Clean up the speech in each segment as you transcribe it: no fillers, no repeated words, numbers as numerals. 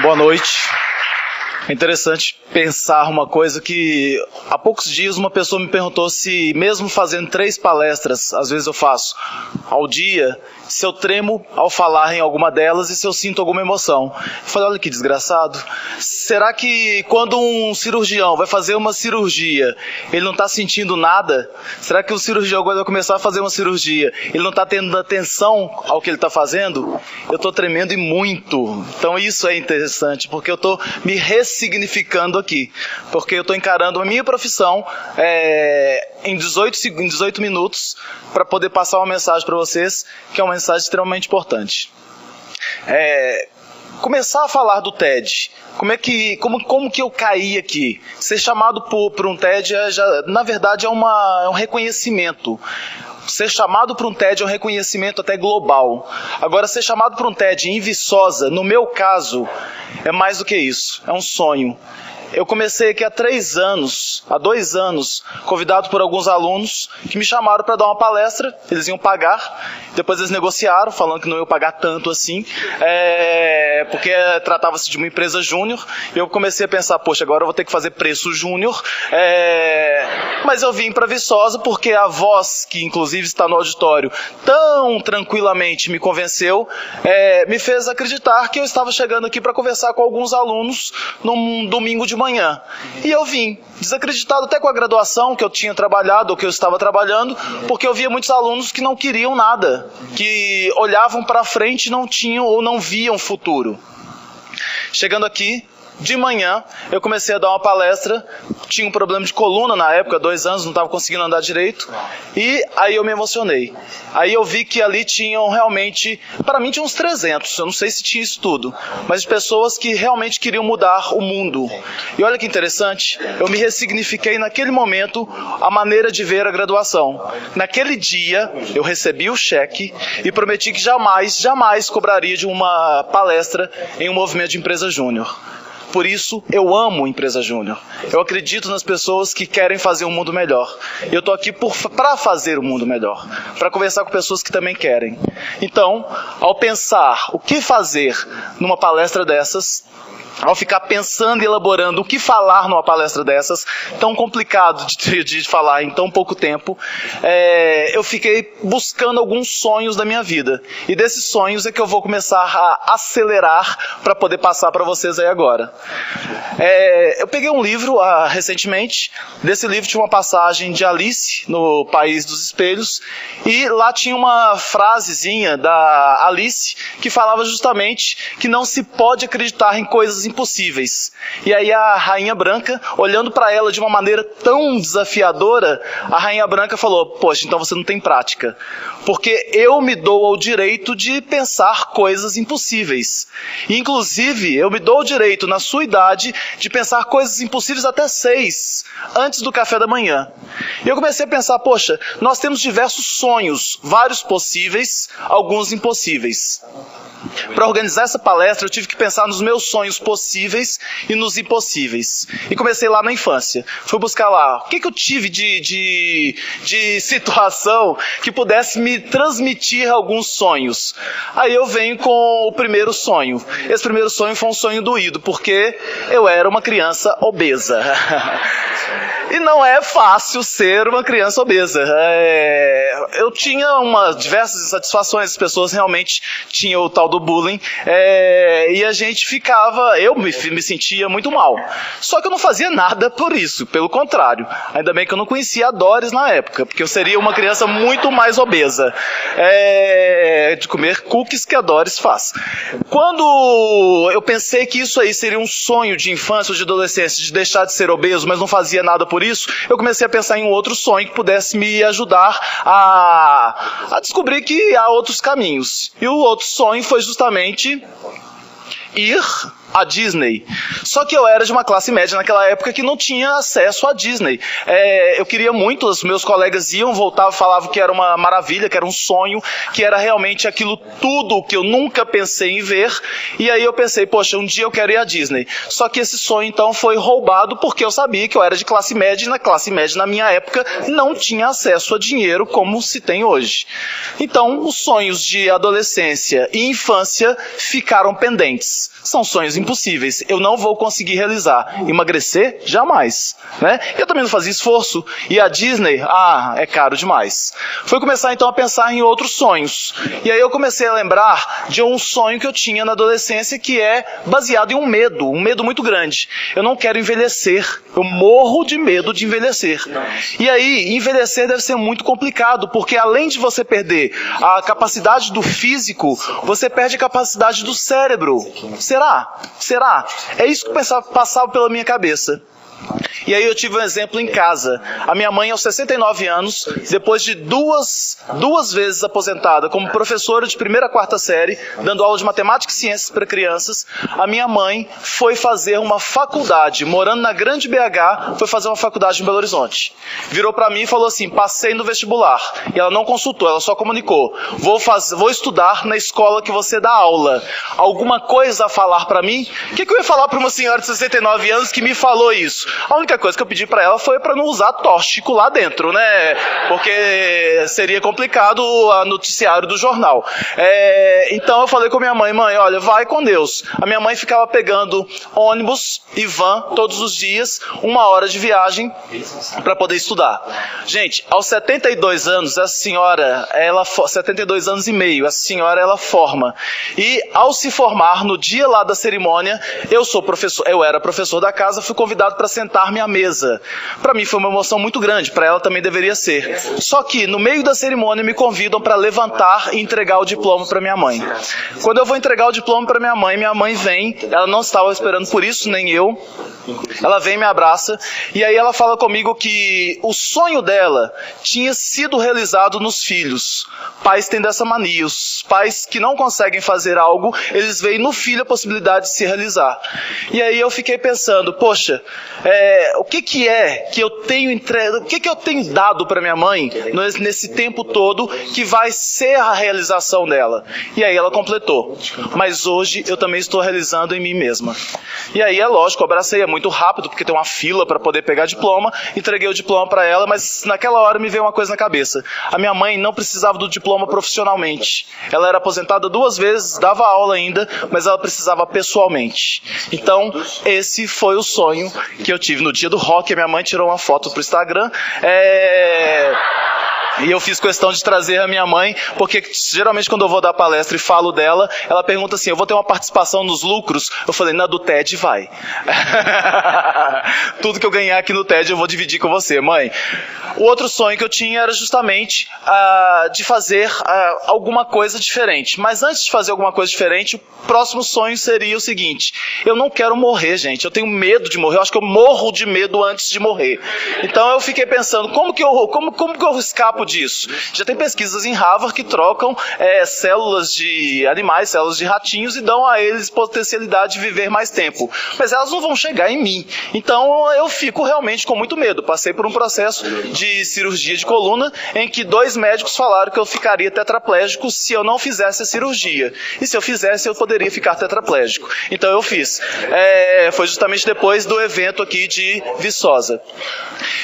Boa noite. É interessante pensar uma coisa que há poucos dias uma pessoa me perguntou se mesmo fazendo 3 palestras, às vezes eu faço, ao dia, se eu tremo ao falar em alguma delas e se eu sinto alguma emoção. Eu falei, olha que desgraçado. Será que quando um cirurgião vai fazer uma cirurgia, ele não está sentindo nada? Será que o cirurgião, quando vai começar a fazer uma cirurgia, ele não está tendo atenção ao que ele está fazendo? Eu estou tremendo e muito. Então isso é interessante, porque eu estou me ressignificando aqui. Porque eu estou encarando a minha profissão em 18 minutos para poder passar uma mensagem para vocês, que é uma mensagem extremamente importante. Começar a falar do TED. Como que eu caí aqui? Ser chamado por um TED, na verdade, é um reconhecimento. Ser chamado para um TED é um reconhecimento até global. Agora, ser chamado para um TED em Viçosa, no meu caso, é mais do que isso. É um sonho. Eu comecei aqui há 2 anos, convidado por alguns alunos que me chamaram para dar uma palestra. Eles iam pagar, depois eles negociaram, falando que não iam pagar tanto assim, porque tratava-se de uma empresa júnior. E eu comecei a pensar, poxa, agora eu vou ter que fazer preço júnior. Mas eu vim para Viçosa porque a voz, que inclusive está no auditório, tão tranquilamente me convenceu, me fez acreditar que eu estava chegando aqui para conversar com alguns alunos num domingo de manhã. E eu vim, desacreditado até com a graduação que eu tinha trabalhado, ou que eu estava trabalhando, porque eu via muitos alunos que não queriam nada, que olhavam para frente e não tinham ou não viam futuro. Chegando aqui, de manhã, eu comecei a dar uma palestra, tinha um problema de coluna na época, 2 anos, não estava conseguindo andar direito, e aí eu me emocionei. Aí eu vi que ali tinham realmente, para mim tinha uns 300, eu não sei se tinha isso tudo, mas de pessoas que realmente queriam mudar o mundo. E olha que interessante, eu me ressignifiquei naquele momento a maneira de ver a graduação. Naquele dia, eu recebi o cheque e prometi que jamais cobraria de uma palestra em um movimento de empresa júnior. Por isso, eu amo Empresa Júnior. Eu acredito nas pessoas que querem fazer um mundo melhor. Eu estou aqui para fazer o mundo melhor, para conversar com pessoas que também querem. Então, ao pensar o que fazer numa palestra dessas, ao ficar pensando e elaborando o que falar numa palestra dessas, tão complicado de falar em tão pouco tempo, eu fiquei buscando alguns sonhos da minha vida. E desses sonhos é que eu vou começar a acelerar para poder passar para vocês aí agora. Eu peguei um livro recentemente. Desse livro tinha uma passagem de Alice no País dos Espelhos, e lá tinha uma frasezinha da Alice que falava justamente que não se pode acreditar em coisas impossíveis. E aí a Rainha Branca, olhando para ela de uma maneira tão desafiadora, a Rainha Branca falou, poxa, então você não tem prática, porque eu me dou ao direito de pensar coisas impossíveis. E, inclusive, eu me dou ao direito, na sua idade, de pensar coisas impossíveis até 6, antes do café da manhã. E eu comecei a pensar, poxa, nós temos diversos sonhos, vários possíveis, alguns impossíveis. Para organizar essa palestra, eu tive que pensar nos meus sonhos possíveis e nos impossíveis. E comecei lá na infância. Fui buscar lá, o que eu tive de situação que pudesse me transmitir alguns sonhos. Aí eu venho com o primeiro sonho. Esse primeiro sonho foi um sonho doído, porque eu era uma criança obesa. E não é fácil ser uma criança obesa. Eu tinha diversas insatisfações, as pessoas realmente tinham o tal do bullying, e a gente eu me sentia muito mal. Só que eu não fazia nada por isso, pelo contrário. Ainda bem que eu não conhecia a Doris na época, porque eu seria uma criança muito mais obesa, de comer cookies que a Doris faz. Quando eu pensei que isso aí seria um sonho de infância ou de adolescência, de deixar de ser obeso, mas não fazia nada por isso, eu comecei a pensar em um outro sonho que pudesse me ajudar a descobrir que há outros caminhos. E o outro sonho foi justamente ir à Disney. Só que eu era de uma classe média naquela época que não tinha acesso à Disney. Eu queria muito, os meus colegas iam, voltavam, falavam que era uma maravilha, que era um sonho, que era realmente aquilo tudo que eu nunca pensei em ver. E aí eu pensei, poxa, um dia eu quero ir à Disney. Só que esse sonho então foi roubado porque eu sabia que eu era de classe média e na classe média na minha época não tinha acesso a dinheiro como se tem hoje. Então os sonhos de adolescência e infância ficaram pendentes. São sonhos impossíveis. Eu não vou conseguir realizar. Emagrecer? Jamais. Né? Eu também não fazia esforço. E a Disney? É caro demais. Foi começar então a pensar em outros sonhos. E aí eu comecei a lembrar de um sonho que eu tinha na adolescência que é baseado em um medo muito grande. Eu não quero envelhecer. Eu morro de medo de envelhecer. E aí, envelhecer deve ser muito complicado, porque além de você perder a capacidade do físico, você perde a capacidade do cérebro. Será? É isso que passava pela minha cabeça. E aí eu tive um exemplo em casa. A minha mãe, aos 69 anos, depois de duas vezes aposentada como professora de 1ª a 4ª série, dando aula de matemática e ciências para crianças, a minha mãe foi fazer uma faculdade, morando na Grande BH, foi fazer uma faculdade em Belo Horizonte. Virou para mim e falou assim, passei no vestibular. E ela não consultou, ela só comunicou. Vou estudar na escola que você dá aula. Alguma coisa a falar para mim? O que eu ia falar para uma senhora de 69 anos que me falou isso? A única coisa que eu pedi para ela foi para não usar tóxico lá dentro, né? Porque seria complicado o noticiário do jornal. Então eu falei com minha mãe, olha, vai com Deus. A minha mãe ficava pegando ônibus e van todos os dias, 1 hora de viagem para poder estudar. Gente, aos 72 anos, essa senhora, 72 anos e meio, essa senhora, ela forma. E ao se formar, no dia lá da cerimônia, eu era professor da casa, fui convidado para sentar-me à mesa. Para mim foi uma emoção muito grande, para ela também deveria ser. Só que no meio da cerimônia me convidam para levantar e entregar o diploma para minha mãe. Quando eu vou entregar o diploma para minha mãe vem, ela não estava esperando por isso, nem eu. Ela vem, me abraça e aí ela fala comigo que o sonho dela tinha sido realizado nos filhos. Pais têm dessa mania, os pais que não conseguem fazer algo, eles veem no filho a possibilidade de se realizar. E aí eu fiquei pensando, poxa, o que é que eu tenho o que eu tenho dado para minha mãe nesse tempo todo que vai ser a realização dela? E aí ela completou, mas hoje eu também estou realizando em mim mesma. E aí é lógico, eu abracei, é muito rápido porque tem uma fila para poder pegar diploma, entreguei o diploma para ela, mas naquela hora me veio uma coisa na cabeça. A minha mãe não precisava do diploma profissionalmente. Ela era aposentada 2 vezes, dava aula ainda, mas ela precisava pessoalmente. Então, esse foi o sonho que eu tive no dia do rock. A minha mãe tirou uma foto pro Instagram. E eu fiz questão de trazer a minha mãe, porque geralmente quando eu vou dar palestra e falo dela, ela pergunta assim, eu vou ter uma participação nos lucros? Eu falei, na do TED vai. Tudo que eu ganhar aqui no TED eu vou dividir com você, mãe. O outro sonho que eu tinha era justamente de fazer alguma coisa diferente. Mas antes de fazer alguma coisa diferente, o próximo sonho seria o seguinte, eu não quero morrer, gente, eu tenho medo de morrer, eu acho que eu morro de medo antes de morrer. Então eu fiquei pensando, como que eu escapo disso? Já tem pesquisas em Harvard que trocam células de animais, células de ratinhos e dão a eles potencialidade de viver mais tempo. Mas elas não vão chegar em mim. Então eu fico realmente com muito medo. Passei por um processo de cirurgia de coluna em que 2 médicos falaram que eu ficaria tetraplégico se eu não fizesse a cirurgia. E se eu fizesse, eu poderia ficar tetraplégico. Então eu fiz. Foi justamente depois do evento aqui de Viçosa.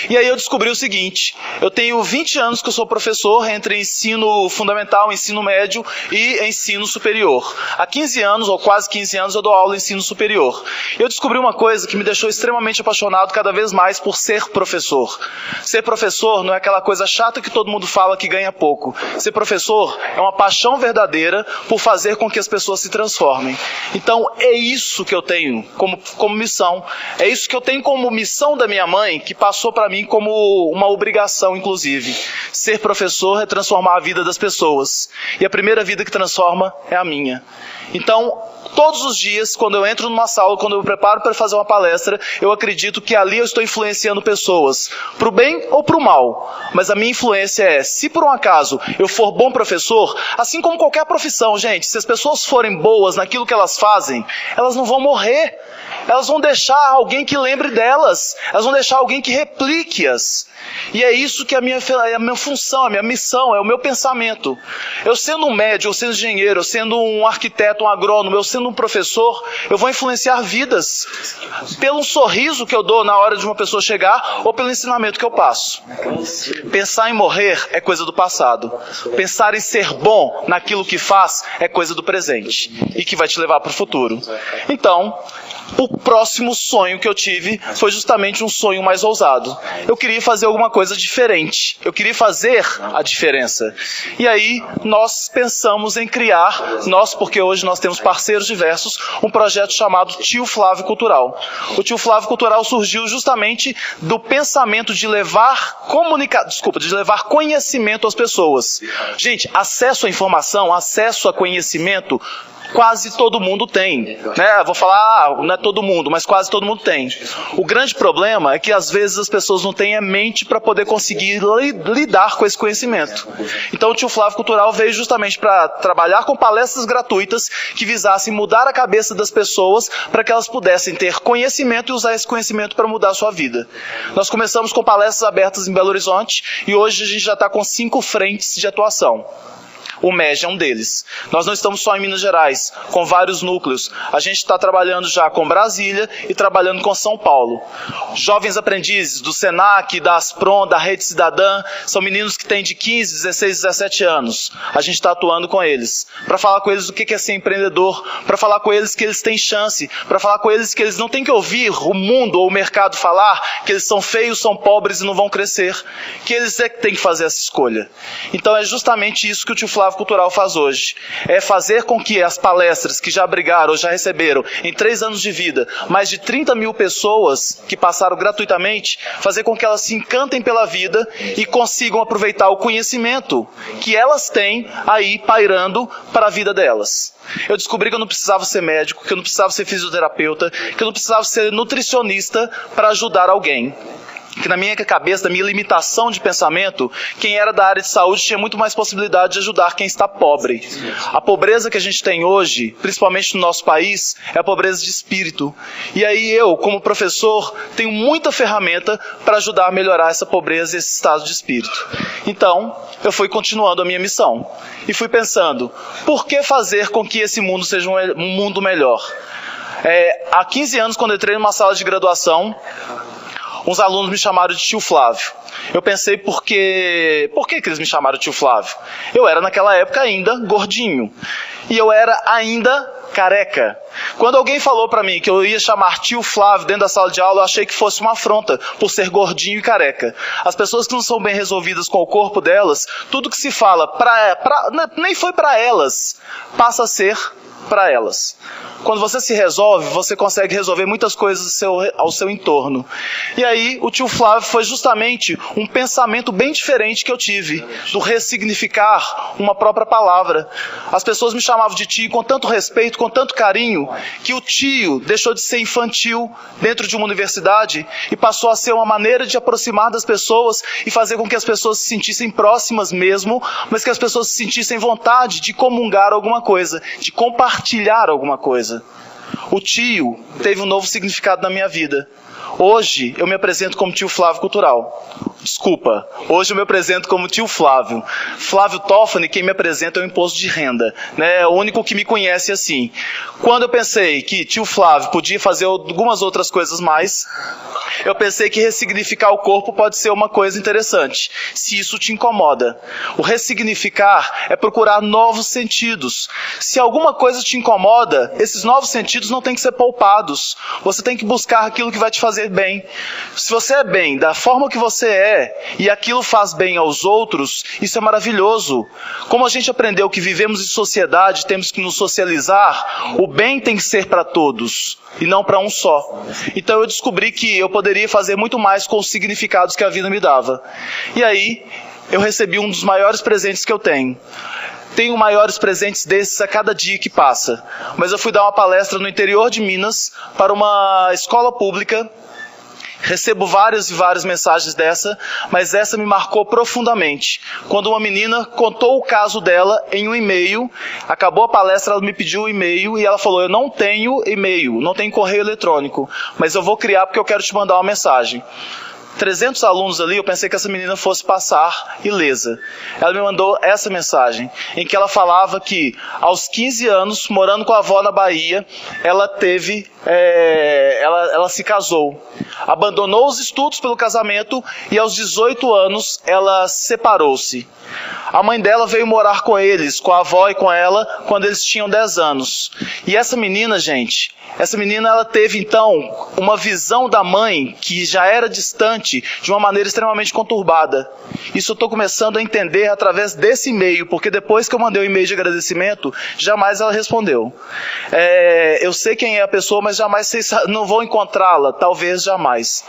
E aí eu descobri o seguinte, eu tenho 20 anos que eu sou professor entre ensino fundamental, ensino médio e ensino superior. Há 15 anos, ou quase 15 anos, eu dou aula em ensino superior. Eu descobri uma coisa que me deixou extremamente apaixonado cada vez mais por ser professor. Ser professor não é aquela coisa chata que todo mundo fala que ganha pouco. Ser professor é uma paixão verdadeira por fazer com que as pessoas se transformem. Então é isso que eu tenho como missão. É isso que eu tenho como missão da minha mãe, que passou para mim como uma obrigação, inclusive. Ser professor é transformar a vida das pessoas. E a primeira vida que transforma é a minha. Então, todos os dias, quando eu entro numa sala, quando eu me preparo para fazer uma palestra, eu acredito que ali eu estou influenciando pessoas, para o bem ou para o mal. Mas a minha influência é, se por um acaso eu for bom professor, assim como qualquer profissão, gente, se as pessoas forem boas naquilo que elas fazem, elas não vão morrer. elas vão deixar alguém que lembre delas, elas vão deixar alguém que replique-as. E é isso que é a minha função, a minha missão, é o meu pensamento. Eu sendo um médico, eu sendo engenheiro, eu sendo um arquiteto, um agrônomo, eu sendo um professor, eu vou influenciar vidas pelo sorriso que eu dou na hora de uma pessoa chegar ou pelo ensinamento que eu passo. Pensar em morrer é coisa do passado. Pensar em ser bom naquilo que faz é coisa do presente e que vai te levar para o futuro. Então, o próximo sonho que eu tive foi justamente um sonho mais ousado. Eu queria fazer alguma coisa diferente. Eu queria fazer a diferença. E aí nós pensamos em criar, porque hoje nós temos parceiros diversos, um projeto chamado Tio Flávio Cultural. O Tio Flávio Cultural surgiu justamente do pensamento de levar conhecimento às pessoas. Gente, acesso à informação, acesso a conhecimento, quase todo mundo tem, né? Vou falar, não é todo mundo, mas quase todo mundo tem. O grande problema é que às vezes as pessoas não têm a mente para poder conseguir lidar com esse conhecimento. Então o Tio Flávio Cultural veio justamente para trabalhar com palestras gratuitas que visassem mudar a cabeça das pessoas para que elas pudessem ter conhecimento e usar esse conhecimento para mudar a sua vida. Nós começamos com palestras abertas em Belo Horizonte e hoje a gente já está com 5 frentes de atuação. O MEG é um deles. Nós não estamos só em Minas Gerais, com vários núcleos. A gente está trabalhando já com Brasília e trabalhando com São Paulo. Jovens aprendizes do SENAC, da Asprom, da Rede Cidadã, são meninos que têm de 15, 16, 17 anos. A gente está atuando com eles, para falar com eles do que é ser empreendedor, para falar com eles que eles têm chance, para falar com eles que eles não têm que ouvir o mundo ou o mercado falar que eles são feios, são pobres e não vão crescer, que eles é que têm que fazer essa escolha. Então é justamente isso que o Tio Flávio Cultural faz hoje. É fazer com que as palestras que já abrigaram ou já receberam em 3 anos de vida mais de 30 mil pessoas que passaram gratuitamente, fazer com que elas se encantem pela vida e consigam aproveitar o conhecimento que elas têm aí pairando para a vida delas. Eu descobri que eu não precisava ser médico, que eu não precisava ser fisioterapeuta, que eu não precisava ser nutricionista para ajudar alguém. Que na minha cabeça, na minha limitação de pensamento, quem era da área de saúde tinha muito mais possibilidade de ajudar quem está pobre. A pobreza que a gente tem hoje, principalmente no nosso país, é a pobreza de espírito. E aí eu, como professor, tenho muita ferramenta para ajudar a melhorar essa pobreza e esse estado de espírito. Então, eu fui continuando a minha missão. E fui pensando, por que fazer com que esse mundo seja um mundo melhor? Há 15 anos, quando eu entrei numa sala de graduação, uns alunos me chamaram de Tio Flávio. Eu pensei, por que eles me chamaram de Tio Flávio? Eu era naquela época ainda gordinho. E eu era ainda careca. Quando alguém falou para mim que eu ia chamar Tio Flávio dentro da sala de aula, eu achei que fosse uma afronta por ser gordinho e careca. As pessoas que não são bem resolvidas com o corpo delas, tudo que se fala nem foi para elas, passa a ser para elas. Quando você se resolve, você consegue resolver muitas coisas ao seu entorno. E aí, o Tio Flávio foi justamente um pensamento bem diferente que eu tive, do ressignificar uma própria palavra. As pessoas me chamavam de tio com tanto respeito, com tanto carinho, que o tio deixou de ser infantil dentro de uma universidade e passou a ser uma maneira de aproximar das pessoas e fazer com que as pessoas se sentissem próximas mesmo, mas que as pessoas se sentissem vontade de comungar alguma coisa, de compartilhar alguma coisa. O tio teve um novo significado na minha vida. Hoje eu me apresento como Tio Flávio Cultural. Desculpa, hoje eu me apresento como Tio Flávio. Flávio Toffani, quem me apresenta é o imposto de renda, né? É o único que me conhece assim. Quando eu pensei que Tio Flávio podia fazer algumas outras coisas mais, eu pensei que ressignificar o corpo pode ser uma coisa interessante, se isso te incomoda. O ressignificar é procurar novos sentidos. Se alguma coisa te incomoda, esses novos sentidos não têm que ser poupados. Você tem que buscar aquilo que vai te fazer bem. Se você é bem da forma que você é, e aquilo faz bem aos outros, isso é maravilhoso. Como a gente aprendeu que vivemos em sociedade, temos que nos socializar, o bem tem que ser para todos, e não para um só. Então eu descobri que eu poderia fazer muito mais com os significados que a vida me dava. E aí, eu recebi um dos maiores presentes que eu tenho. Tenho maiores presentes desses a cada dia que passa. Mas eu fui dar uma palestra no interior de Minas para uma escola pública Recebo várias e várias mensagens dessa, mas essa me marcou profundamente. Quando uma menina contou o caso dela em um e-mail, acabou a palestra, ela me pediu o e-mail e ela falou: eu não tenho e-mail, não tenho correio eletrônico, mas eu vou criar porque eu quero te mandar uma mensagem. 300 alunos ali, eu pensei que essa menina fosse passar ilesa. Ela me mandou essa mensagem, em que ela falava que aos 15 anos, morando com a avó na Bahia, ela se casou. Abandonou os estudos pelo casamento e aos 18 anos ela separou-se. A mãe dela veio morar com eles, com a avó e com ela, quando eles tinham 10 anos. E essa menina, gente, ela teve então uma visão da mãe que já era distante de uma maneira extremamente conturbada. Isso eu estou começando a entender através desse e-mail, porque depois que eu mandei o e-mail de agradecimento, jamais ela respondeu. Eu sei quem é a pessoa, mas jamais não vou encontrá-la, talvez jamais.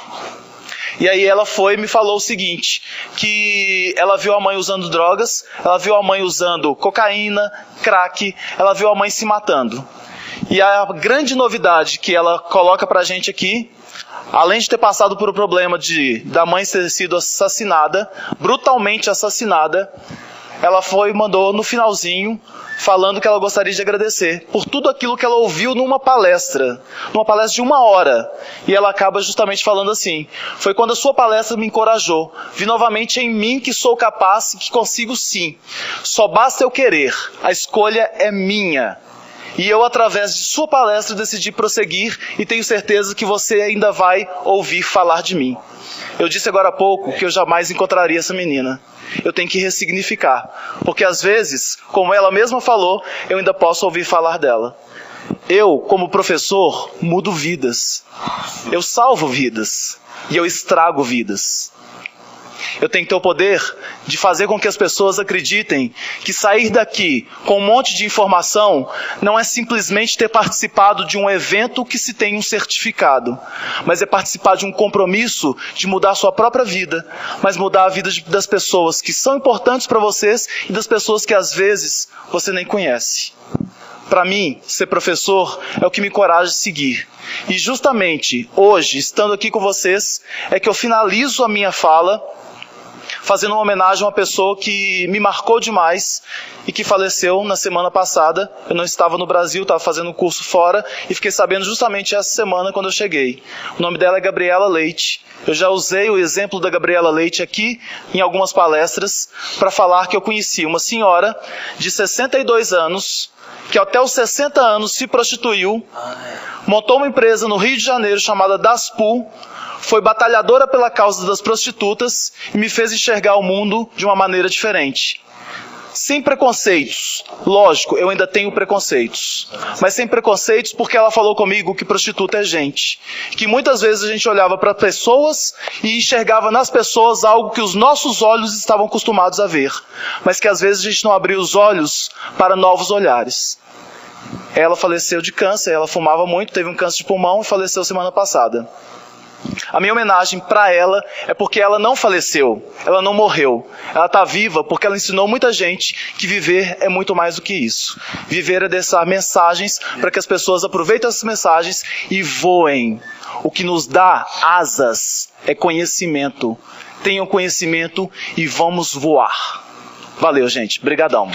E aí ela foi e me falou o seguinte, que ela viu a mãe usando drogas, ela viu a mãe usando cocaína, crack, ela viu a mãe se matando. E a grande novidade que ela coloca pra gente aqui, além de ter passado por o problema da mãe ter sido assassinada, brutalmente assassinada, ela mandou no finalzinho, falando que ela gostaria de agradecer por tudo aquilo que ela ouviu numa palestra de 1 hora. E ela acaba justamente falando assim: foi quando a sua palestra me encorajou, vi novamente em mim que sou capaz e que consigo sim. Só basta eu querer, a escolha é minha. E eu, através de sua palestra, decidi prosseguir e tenho certeza que você ainda vai ouvir falar de mim. Eu disse agora há pouco que eu jamais encontraria essa menina. Eu tenho que ressignificar, porque às vezes, como ela mesma falou, eu ainda posso ouvir falar dela. Eu, como professor, mudo vidas. Eu salvo vidas e eu estrago vidas. Eu tenho que ter o poder de fazer com que as pessoas acreditem que sair daqui com um monte de informação não é simplesmente ter participado de um evento que se tem um certificado, mas é participar de um compromisso de mudar a sua própria vida, mas mudar a vida das pessoas que são importantes para vocês e das pessoas que às vezes você nem conhece. Para mim, ser professor é o que me encoraja a seguir. E justamente hoje, estando aqui com vocês, é que eu finalizo a minha fala fazendo uma homenagem a uma pessoa que me marcou demais e que faleceu na semana passada. Eu não estava no Brasil, estava fazendo um curso fora e fiquei sabendo justamente essa semana quando eu cheguei. O nome dela é Gabriela Leite. Eu já usei o exemplo da Gabriela Leite aqui em algumas palestras para falar que eu conheci uma senhora de 62 anos que até os 60 anos se prostituiu, montou uma empresa no Rio de Janeiro chamada Daspu, foi batalhadora pela causa das prostitutas e me fez enxergar o mundo de uma maneira diferente. Sem preconceitos. Lógico, eu ainda tenho preconceitos. Mas sem preconceitos porque ela falou comigo que prostituta é gente. Que muitas vezes a gente olhava para pessoas e enxergava nas pessoas algo que os nossos olhos estavam acostumados a ver. Mas que às vezes a gente não abria os olhos para novos olhares. Ela faleceu de câncer, ela fumava muito, teve um câncer de pulmão e faleceu semana passada. A minha homenagem para ela é porque ela não faleceu, ela não morreu. Ela está viva porque ela ensinou muita gente que viver é muito mais do que isso. Viver é deixar mensagens para que as pessoas aproveitem essas mensagens e voem. O que nos dá asas é conhecimento. Tenham conhecimento e vamos voar. Valeu, gente. Brigadão.